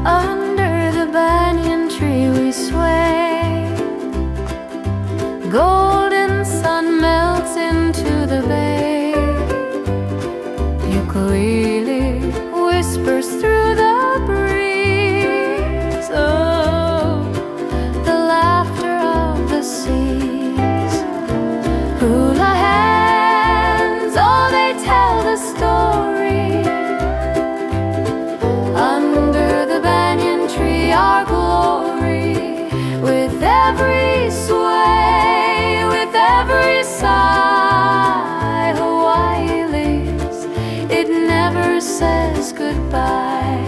Under the banyan tree we sway. Golden sun melts into the bay. Ukulele whispers through the breeze. Oh, the laughter of the seas. Hula hands, oh, they tell the story. Under the banyan tree our glory. With every sway, with every sigh, Hawaii lives, it never says goodbye.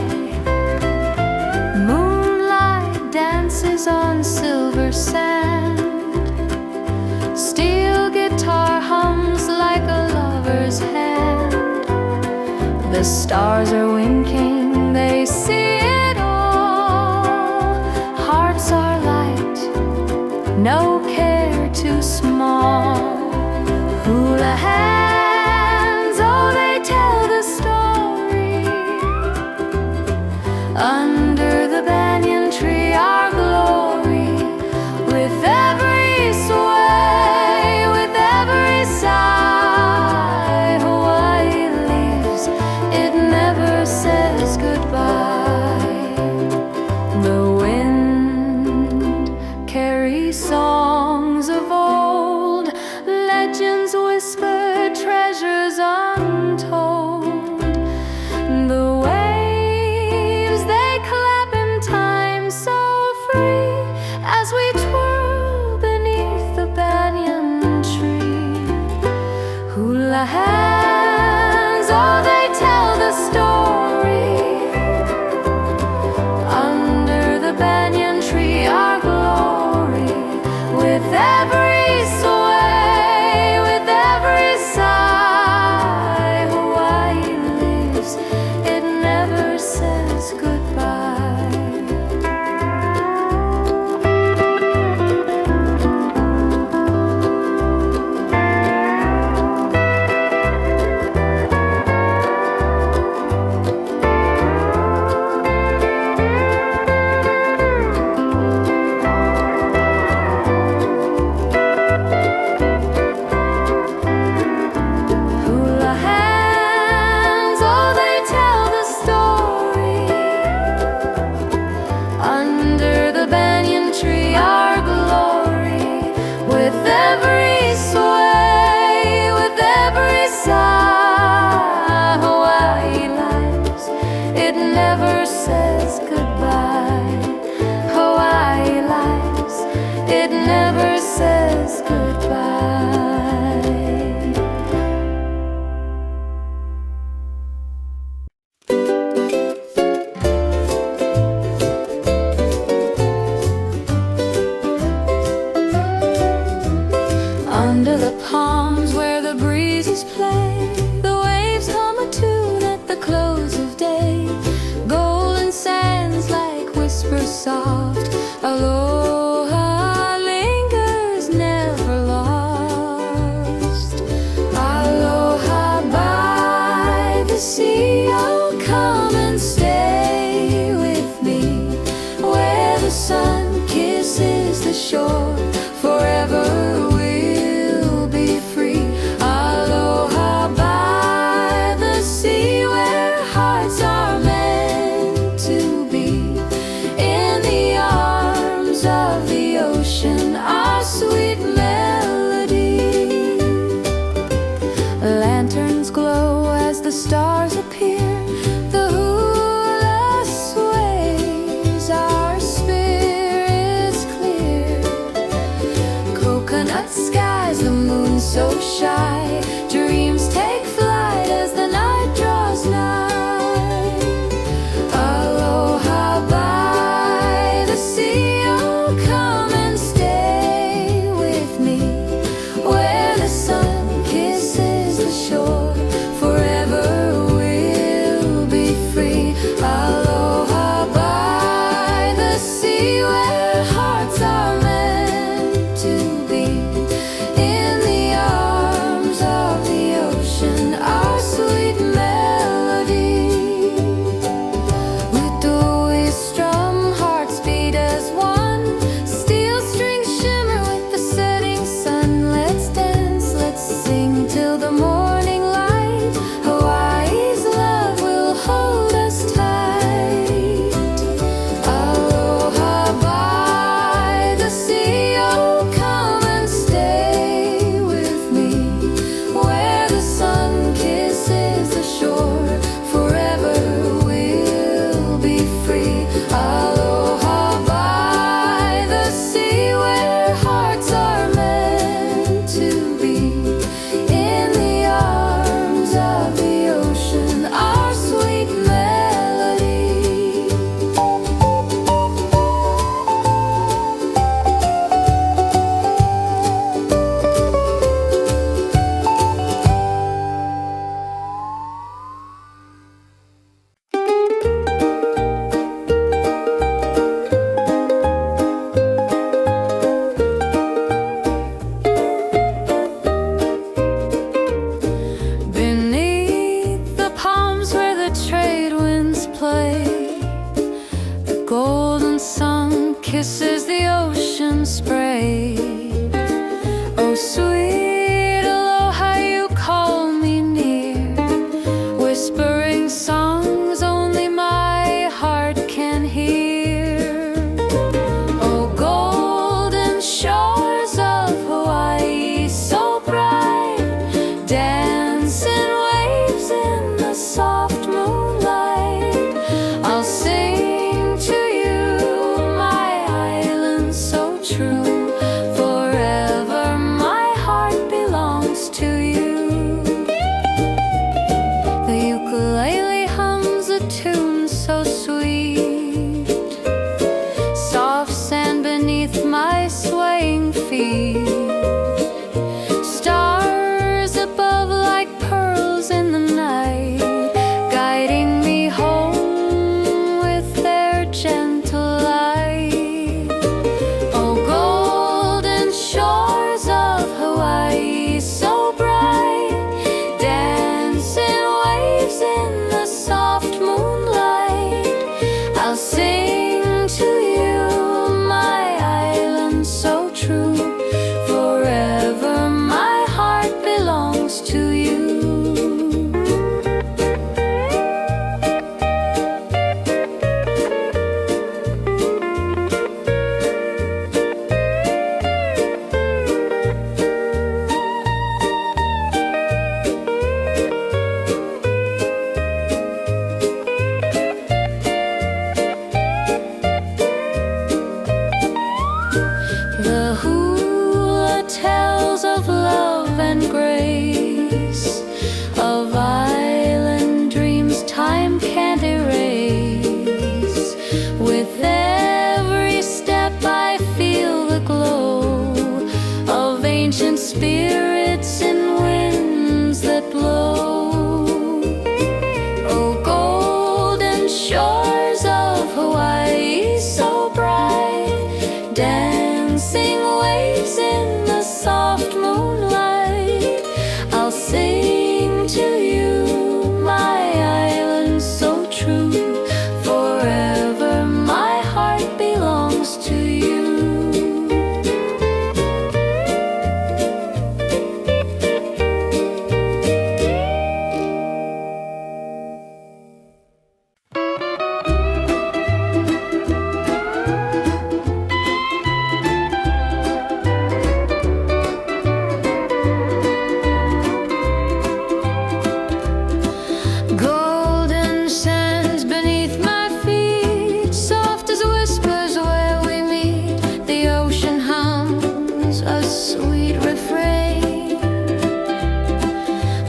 Moonlight dances on silver sand. Steel guitar hums like a lover's hand. The stars are winking, they see it all. Hearts are light, no care too small. Hula hands, oh, they tell the story. Under the banyan tree our glory. With every sway, with every sigh, Hawaii lives, it never says goodbye. The wind carries songs of old, legends whisper, treasures untold. The waves, they clap in time so free as we twirl beneath the banyan tree. Hula hands, oh, they tell the story. Under the banyan tree our glory. With every sway, with every sigh, Hawaii lives, it never says goodbye. Hula hands, oh, they tell the story. Under the banyan tree our glory. With every sway, with every sigh, Hawaii lives, it never says goodbye. Hawaii lives, it never says goodbye. Under the palms where the breezes play, the waves hum a tune at the close of day. Golden sands like whispers soft, aloha lingers never lost. Aloha by the sea, oh, come and stay with me, where the sun kisses the shore. Forever we'll be free. Aloha by the sea, where hearts are meant to be. In the arms of the ocean, our sweet melody. Lanterns glow as the stars appear. The hula sways, our spirits clear. Coconut skies, the moon so shy. Dreams take flight as the night draws nigh. Aloha by the sea, oh, come and stay with me, where the sun kisses the shore. Forever we'll be free. Aloha by the sea, where hearts are meant and spray. Oh, sweet aloha, you call me near, whispering songs only my heart can hear. Oh, golden shores of Hawaii, so bright, dancing waves in the soft moonlight. I'll sing to you, my island so true. Forever my heart belongs to you. The ukulele hums a tune so sweet, soft sand beneath my swaying feet, stars above like pearls in the night, guiding me home with their gentle light. Oh, golden shores of Hawaii, so bright, dancing waves in the soft moonlight. I'll sing to you, my island so true. Forever my heart belongs to you. The hula tells of love and grace, of island dreams time can't erase. With every step I feel the glow of ancient spirits in winds that blow. Oh, golden shores of Hawaii, so bright, dancing waves in the soft moonlight. I'll sing to you, my island so true. Forever my heart belongs to you. Golden sands beneath my feet, soft as whispers where we meet. The ocean hums a sweet refrain.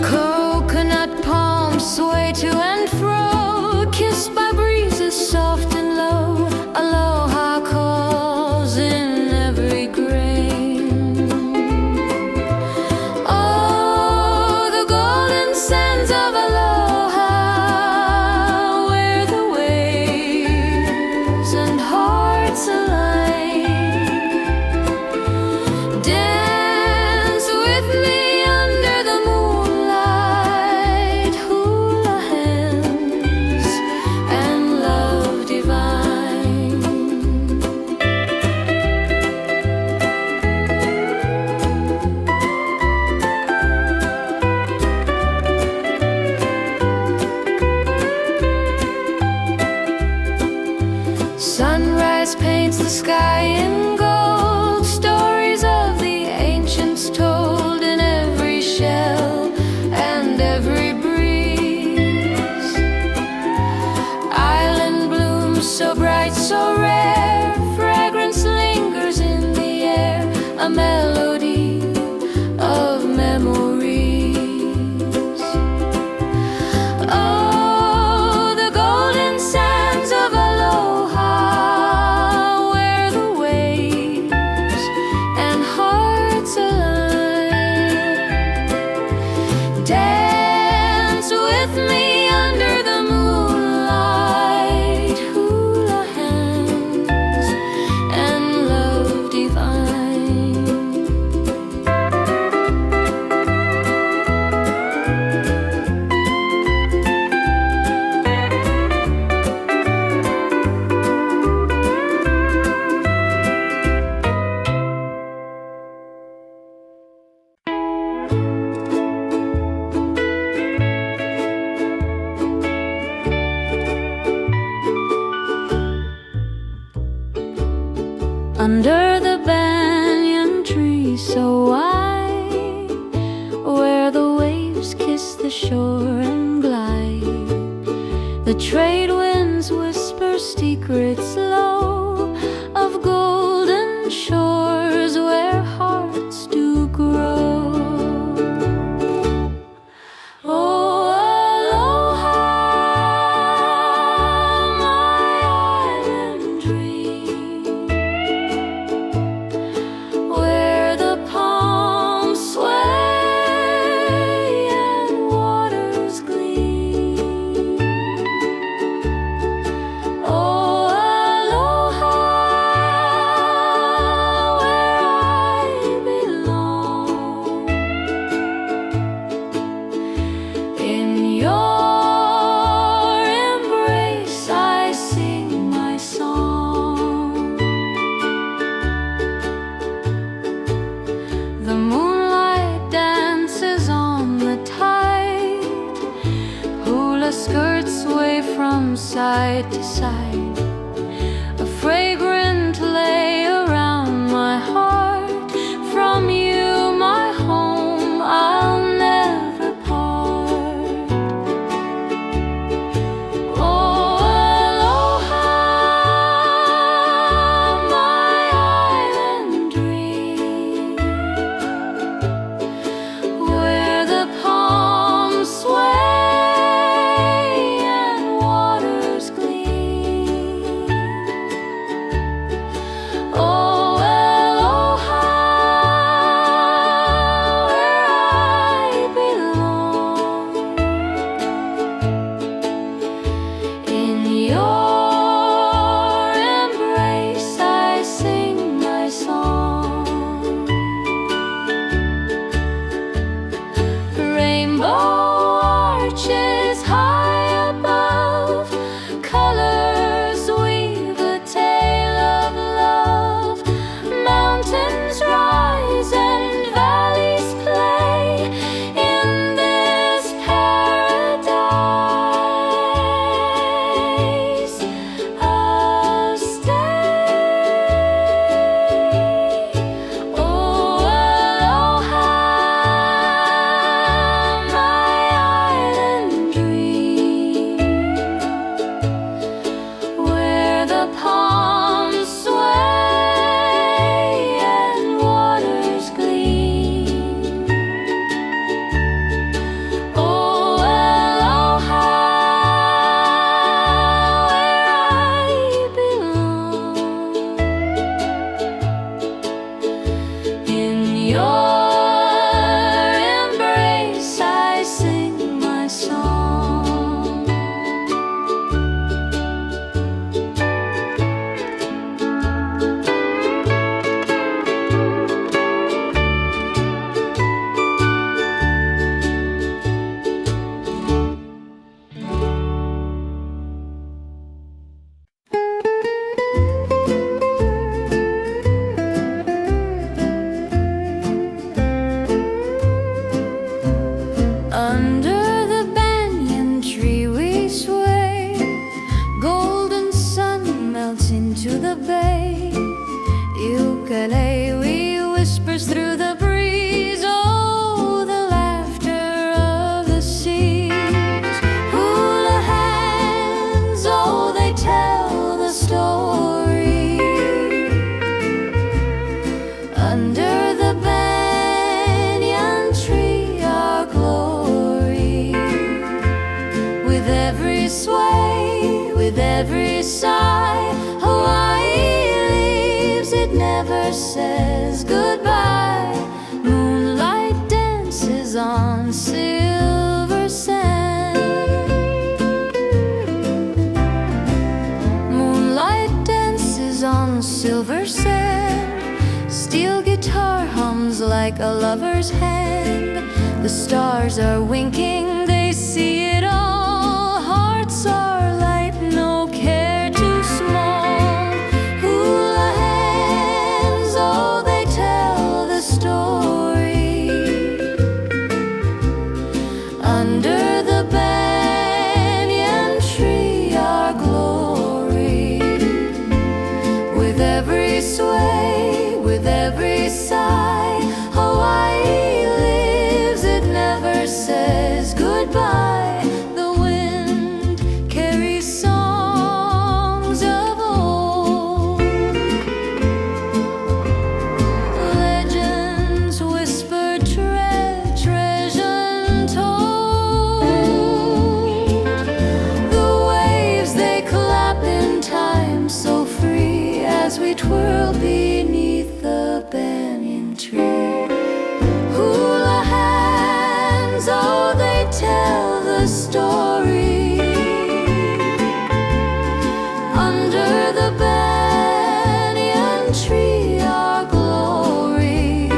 Coconut palms sway to and fro, kissed by breezes soft and low. Aloha calls in every grain. Oh, the golden sands of Aloha, where the waves and hearts align. Dance with me under the moonlight, hula hands and love divine. Sunrise paints the sky in gold, stories of the ancients told in every shell and every breeze. Island blooms so bright, so rare, fragrance lingers in the air, a melody of memories. Oh, the golden sands of Aloha, where the waves and hearts align. Dance with me under the moonlight, hula hands and love divine. Under the banyan tree so wide, where the waves kiss the shore and glide, the trade winds whisper secrets low of golden shores where hearts do grow. Oh, aloha, my island dream, where the palms sway and waters gleam. Oh, aloha, where I belong. In your embrace I sing my song. The moonlight dances on the tide, hula skirts sway from side to side. A fragrant lay around my heart. From you, my home, I'll never part. Oh, aloha, my island dream, where the palms sway and waters gleam. Oh, aloha, where I belong. In your embrace I sing my song. Rainbow arches high above, colors weave a tale of love. Mountains rise and valleys play in this paradise. I'll stay. Oh, aloha, my island dream, where the palms sway and waters gleam. Oh, aloha, where I belong. In your embrace I sing my song. Under the banyan tree we sway, golden sun melts into the bay. Ukulele whispers through the breeze, oh, the laughter of the seas. Hula hands, oh, they tell the story. Under the banyan tree our glory. With every sway, with every sigh, Hawaii leaves, it never says goodbye. Moonlight dances on silver sand. Moonlight dances on silver sand. Steel guitar hums like a lover's hand. The stars are winking, they see it all. Hearts are light, no care too small. Hula hands, oh, they tell the story. Under the banyan tree our glory. With every sway, beneath the banyan tree. Hula hands, oh, they tell the story. Under the banyan tree, our glory.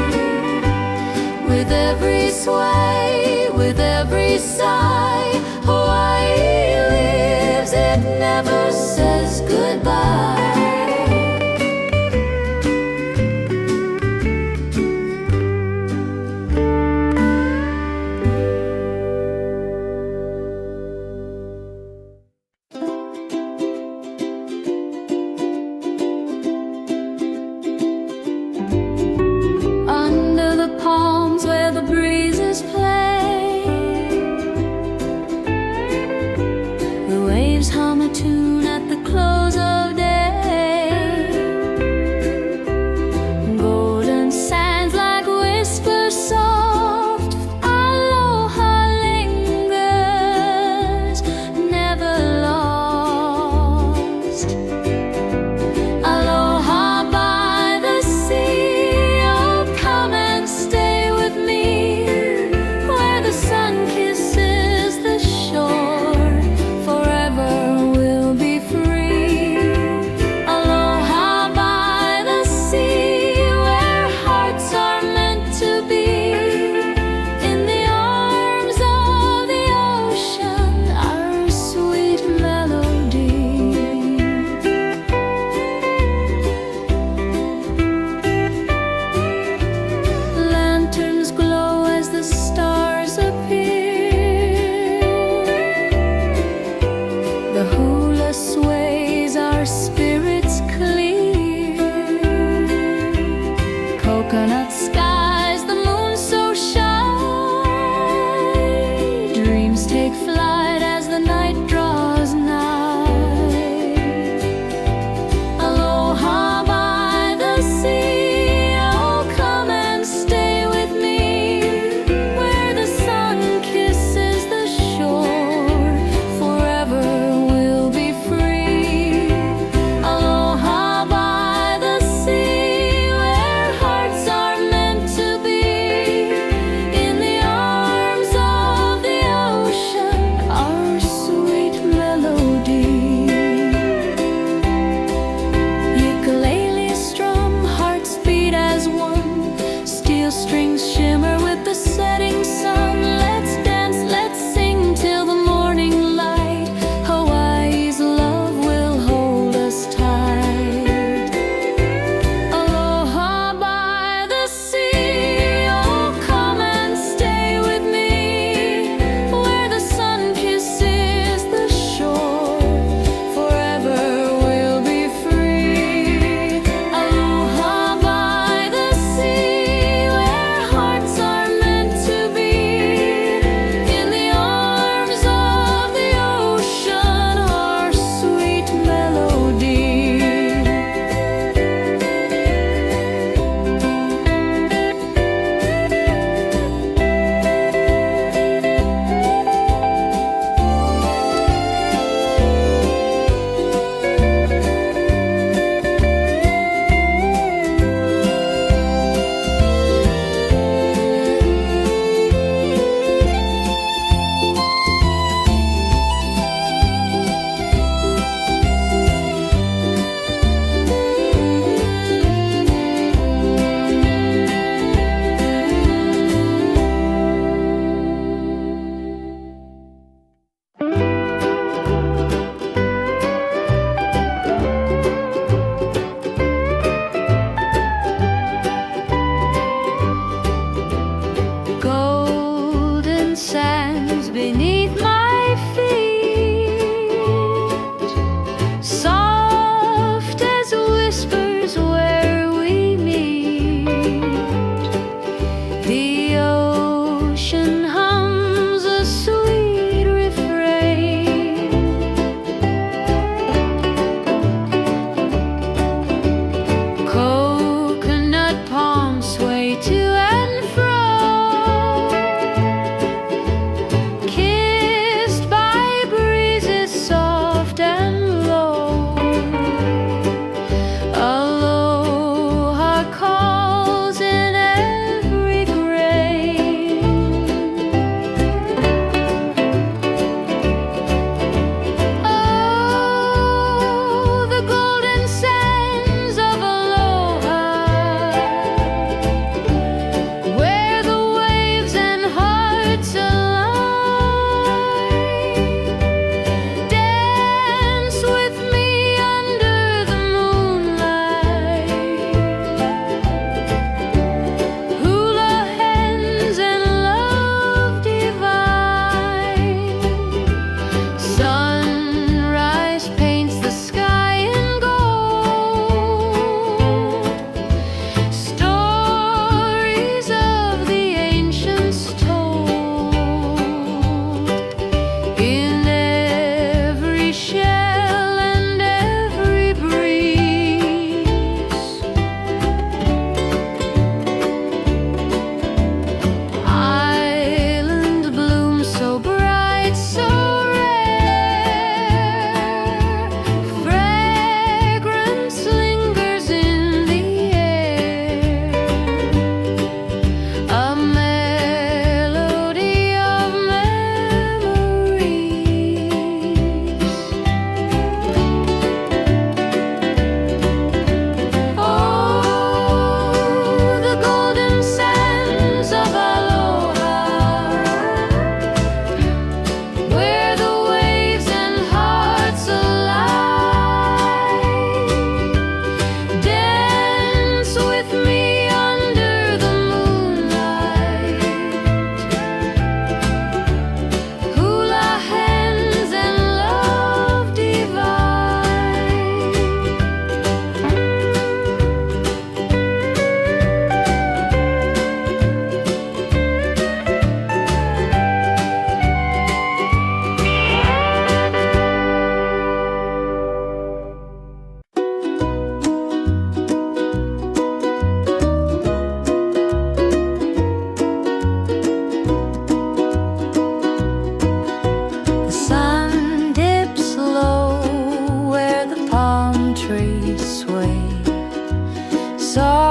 With every sway, with every sigh, Hawaii lives, it never says goodbye. Under the palms where the breezes play,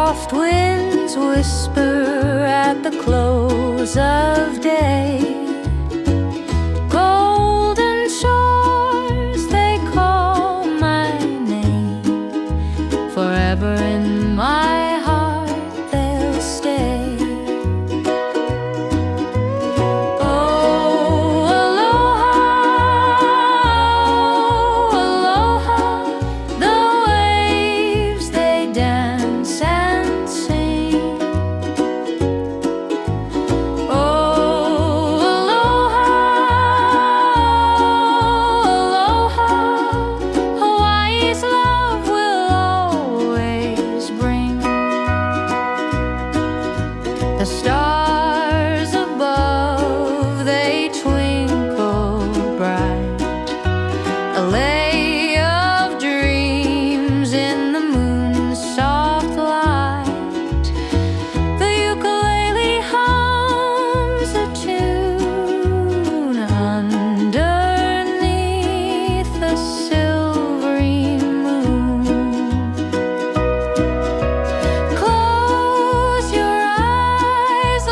Soft winds whisper at the close of day. Golden shores, they call my name. Forever in my heart they'll stay. Oh, aloha, the waves they dance and sing. Oh, aloha, Hawaii's love will always bring. The stars above, they twinkle bright, a lay of dreams in the moon's soft light. The ukulele hums a tune underneath the silvery moon. Close your eyes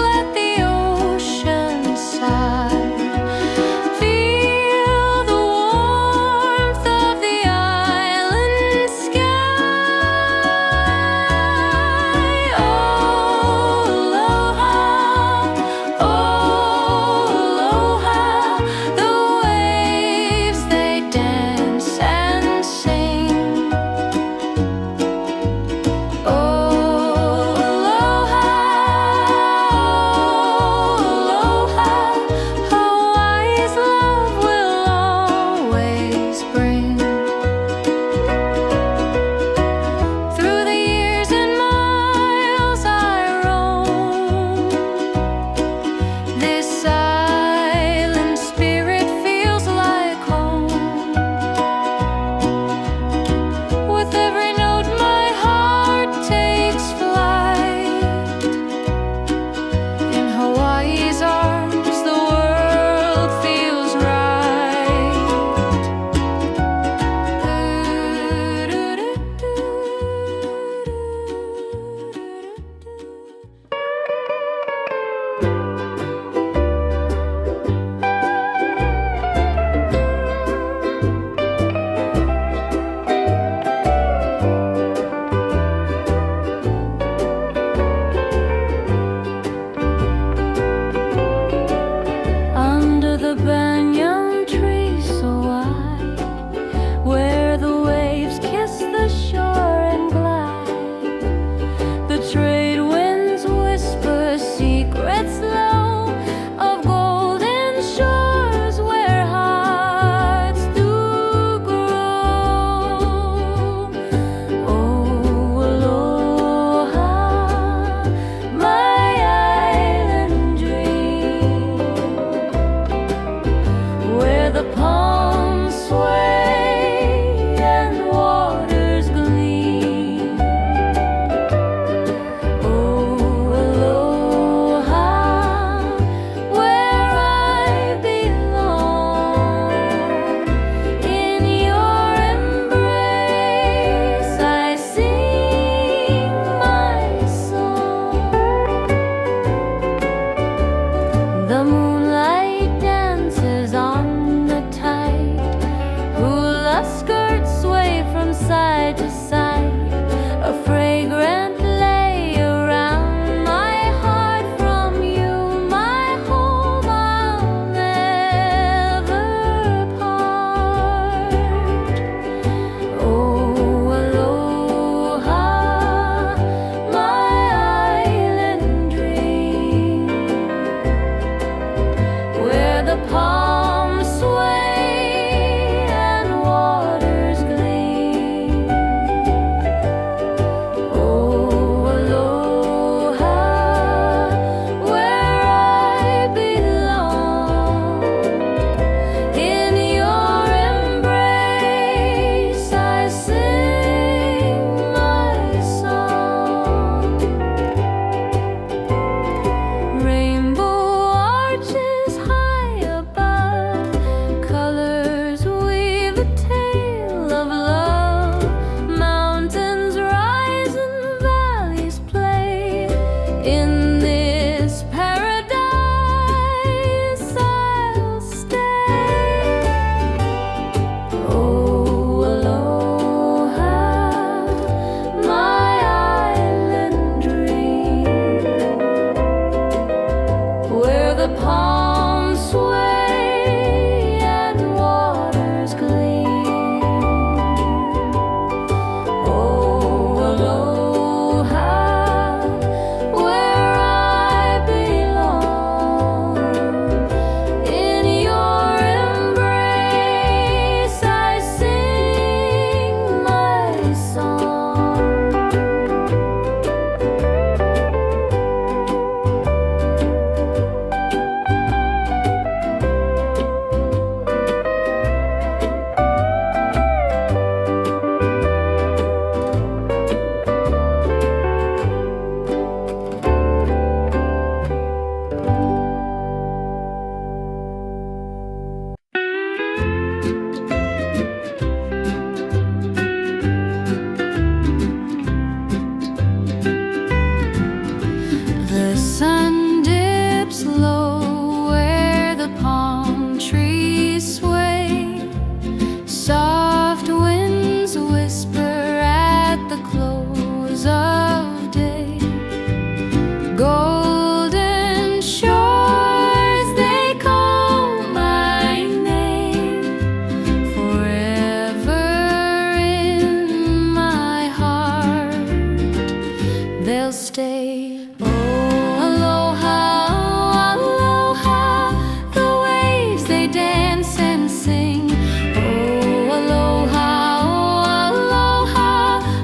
they'll stay. Oh, aloha, aloha, the waves they dance and sing. Oh, aloha,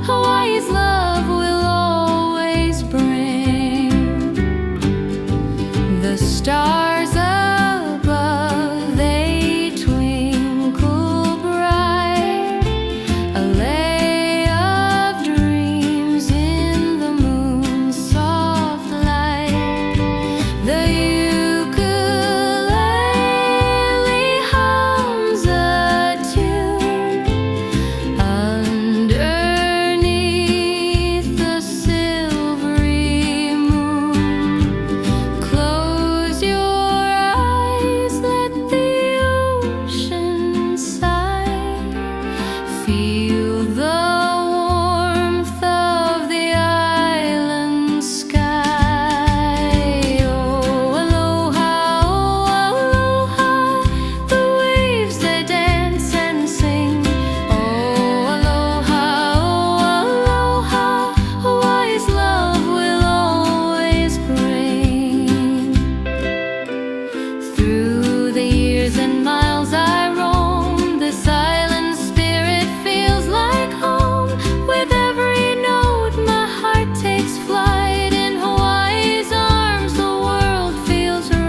Hawaii's love will always bring. The stars above, they twinkle bright, a lay of dreams in the moon's soft light. The ukulele hums a tune underneath the silvery moon. Close your eyes, let the ocean sigh. Feel the warmth of the island sky. Oh, aloha, the waves they dance and sing. Oh, aloha, Hawaii's love will always bring. Through the years and miles I roam, this island spirit feels like home. With every note my heart takes flight. In Hawaii's arms the world feels right.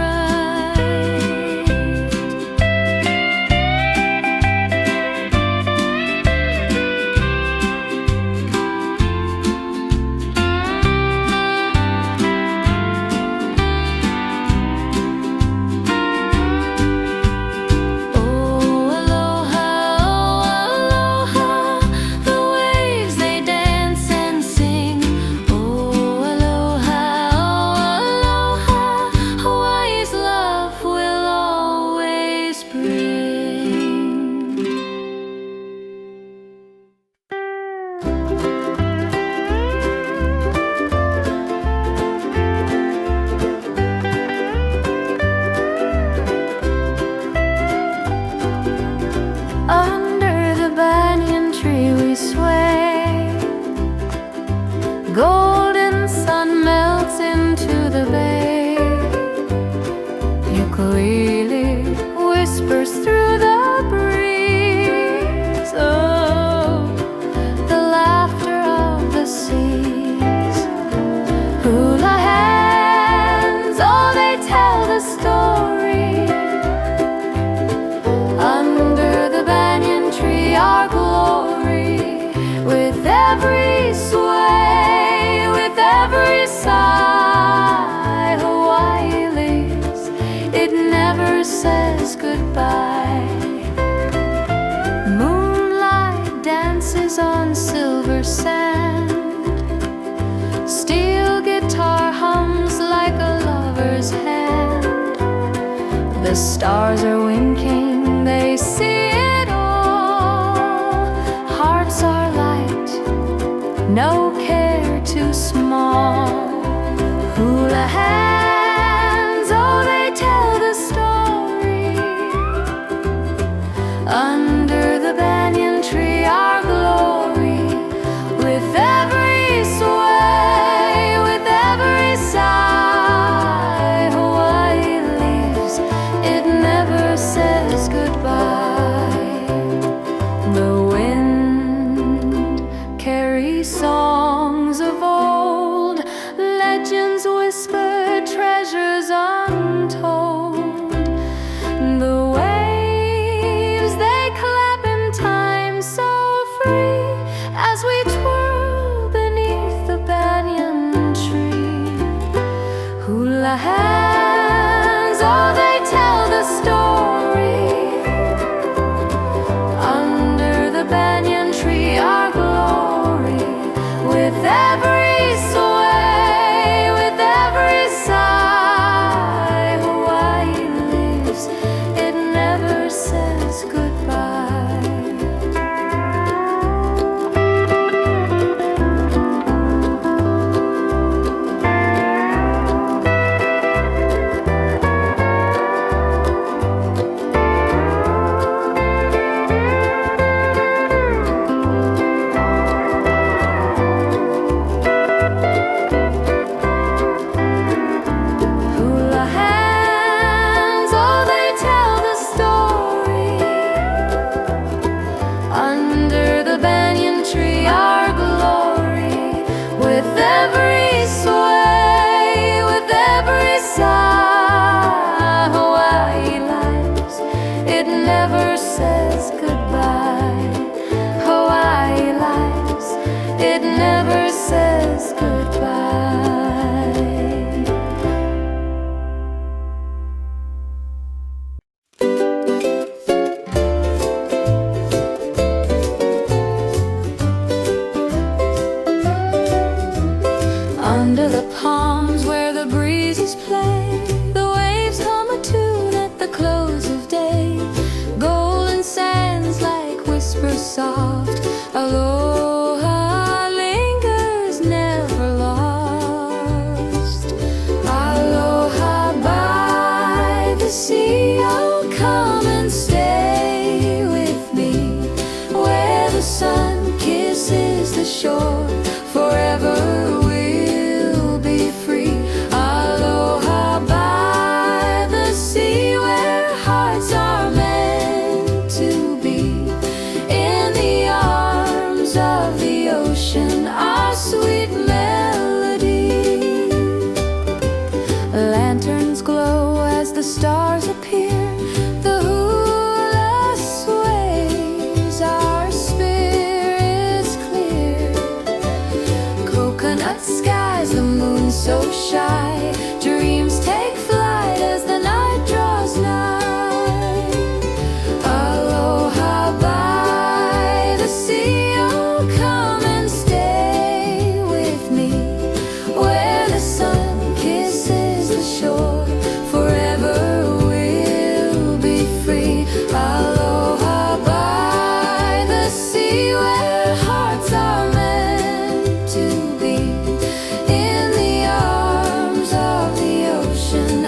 Oh, aloha, the waves they dance and sing. Oh, aloha, Hawaii's love will always bring. Under the banyan tree we sway. Golden sun melts into the bay. Ukulele whispers through the breeze. Oh, the laughter of the seas. Hula hands, oh, they tell the story. Under the banyan tree our glory. With every sway, with every sigh, Hawaii lives, it never says goodbye. Moonlight dances on silver sand. Steel guitar hums like a lover's hand. The stars are winking, they see it all. Hearts are light, no care too small. Hula hands, oh, they tell the story. Under the banyan tree our glory. With every sway, with every sigh, Hawaii lives, it never says goodbye. The wind carries songs of old, legends whisper, treasures untold. The waves they clap in time so free as we twirl beneath the banyan tree. Hula hands, oh, they tell the story. Under the banyan tree our glory. With every sway, with every sigh, Hawaii lives, it never says goodbye. Under the palms where the breezes play, the waves hum a tune at the close of day. Golden sands like whispers soft, aloha lingers never lost. Aloha by the sea, oh come and stay with me, where the sun kisses the shore. Forever we'll be free. Aloha by the sea, where hearts are meant to be. In the arms of the ocean, our sweet melody. Lanterns glow as the stars appear. The hula sways, our spirits clear. Coconut skies, the moon so shy. Dreams take flight as the night draws nigh. Aloha by the sea, oh come and stay with me, where the sun kisses the shore. Forever we'll be free. Aloha by the sea, where hearts are meant to be. In the arms of the ocean,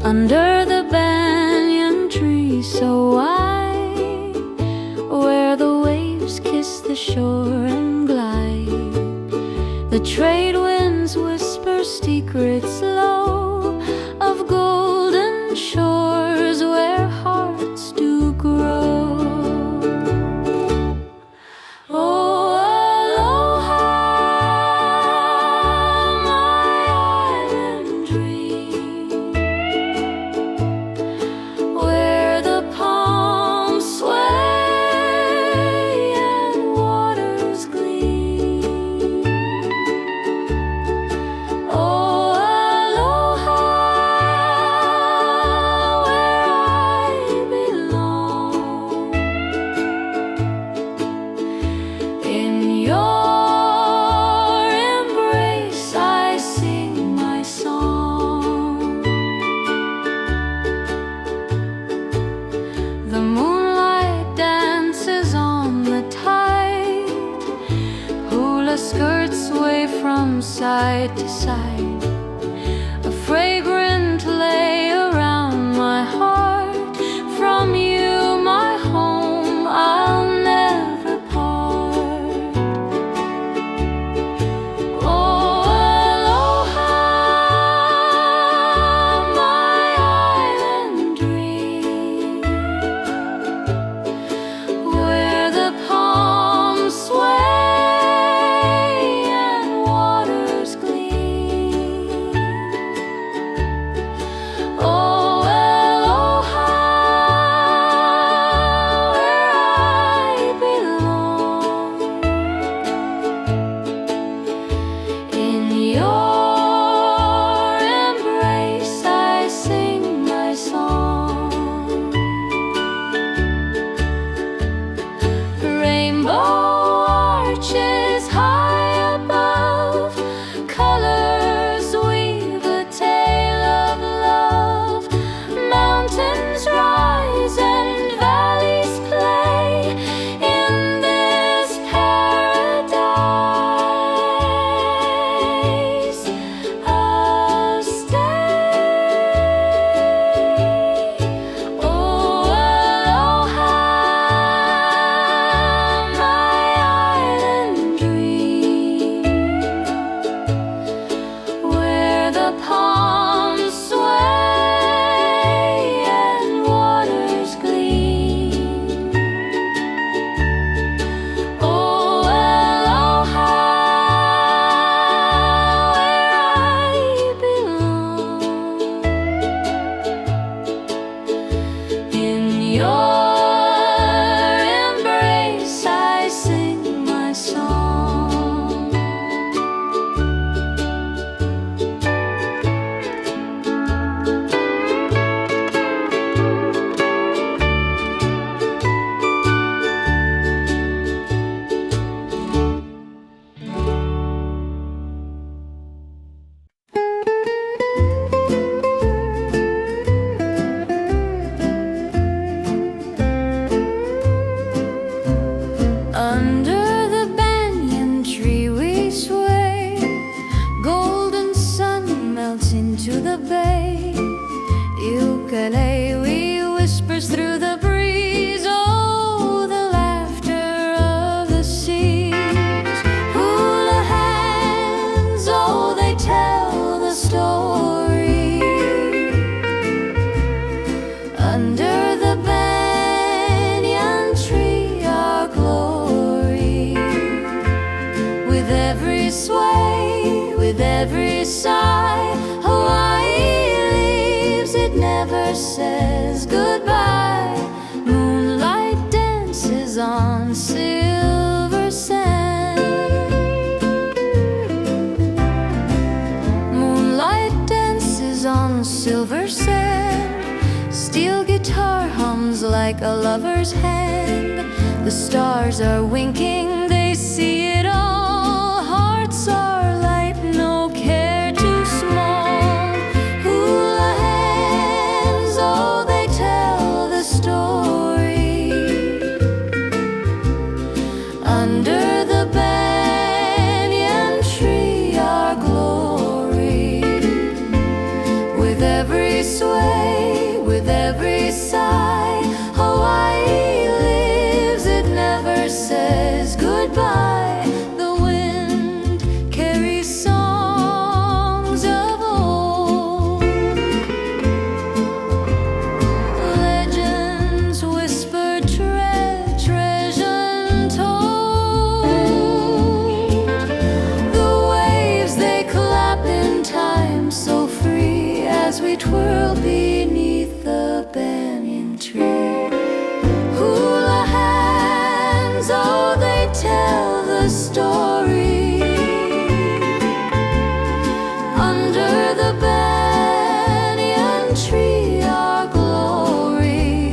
Under the banyan tree so wide, where the waves kiss the shore and glide, the trade winds whisper secrets low of golden shores where hearts do grow. Oh, aloha, my island dream, where the palms sway and waters gleam. Oh, aloha, where I belong. In your embrace I sing my song. The moonlight dances on the tide, hula skirts sway from side to side. A fragrant lay around my heart. From you, my home, I'll never part. Oh, aloha, my island dream, where the palms sway and waters gleam. Oh, aloha, where I belong. In your embrace I sing my song. Rainbow arches high above, colors weave a tale of love. Mountains rise and valleys play in this paradise. I'll stay. Oh, aloha, my island dream, where the palms sway and waters gleam. Oh, aloha, where I belong. In your embrace I sing my song. Under the banyan tree we sway, golden sun melts into the bay. Ukulele whispers through the breeze, oh, the laughter of the seas. Hula hands, oh, they tell the story. Under the banyan tree our glory. With every sway, with every sigh, Hawaii leaves, it never says goodbye. Moonlight dances on silver sand. Moonlight dances on silver sand. Steel guitar hums like a lover's hand. The stars are winking, they see it all. Hearts are light, no care too small. Hula hands, oh, they tell the story. a story. Under the banyan tree, our glory.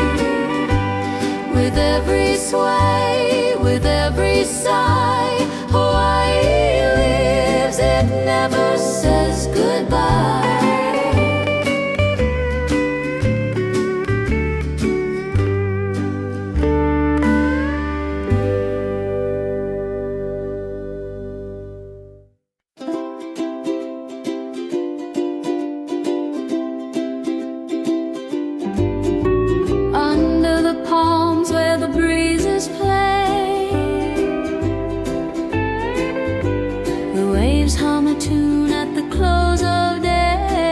With every sway, with every sigh, Hawaii lives, it never says goodbye. Under the palms where the breezes play, the waves hum a tune at the close of day.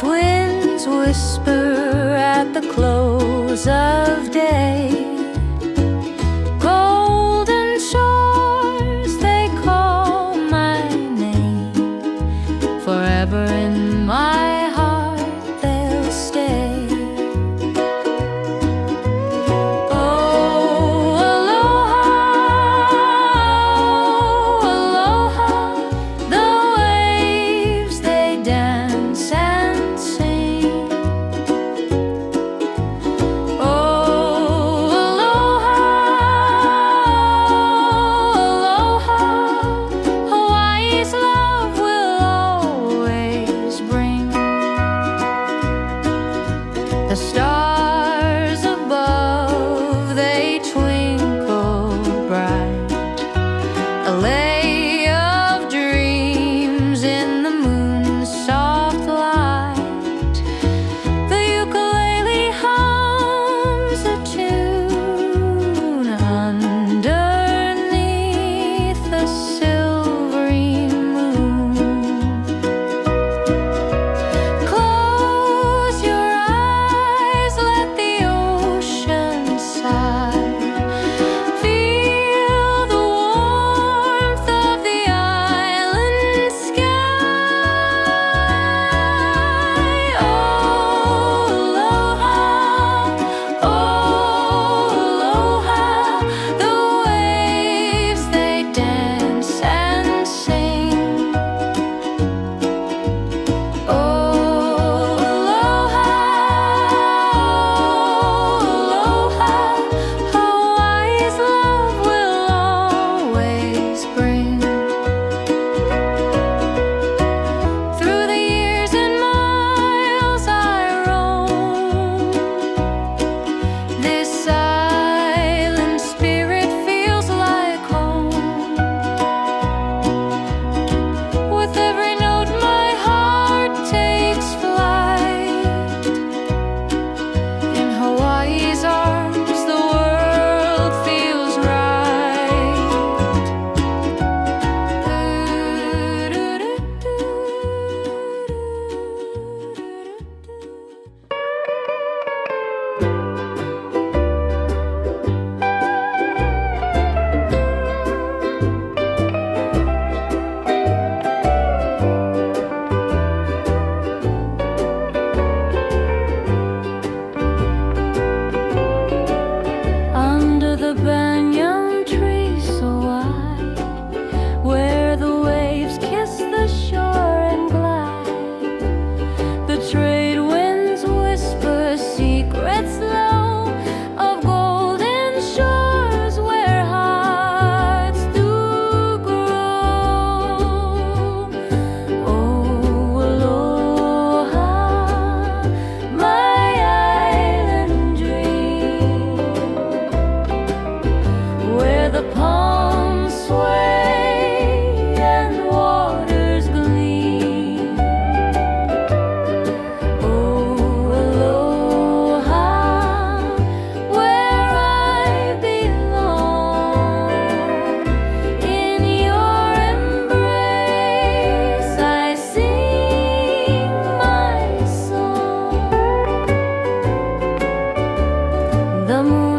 soft winds whisper at the close of day. Golden shores, they call my name. Forever in my heart they'll stay. Oh, aloha, aloha, the waves they dance and sing. Oh, aloha, aloha, Hawaii's love will always bring. The stars above, they twinkle bright, a lay of dreams in the moon's soft light. The ukulele hums a tune underneath the silvery moon. Close your eyes, let the ocean sigh. Feel the warmth of the island sky. Oh, aloha, aloha, the waves they dance and sing. Oh, aloha, aloha, Hawaii's love will always bring. Through the years and miles I roam, this island spirit feels like home. With every note my heart takes flight. In Hawaii's arms the world feels right. Under the banyan tree so wide, where the waves kiss the shore and glide, the trade winds whisper secrets low of golden shores where hearts do grow. Oh, aloha, my island dream, where the palms sway and waters gleam. Oh, aloha, where I belong. In your embrace I sing my song. The moon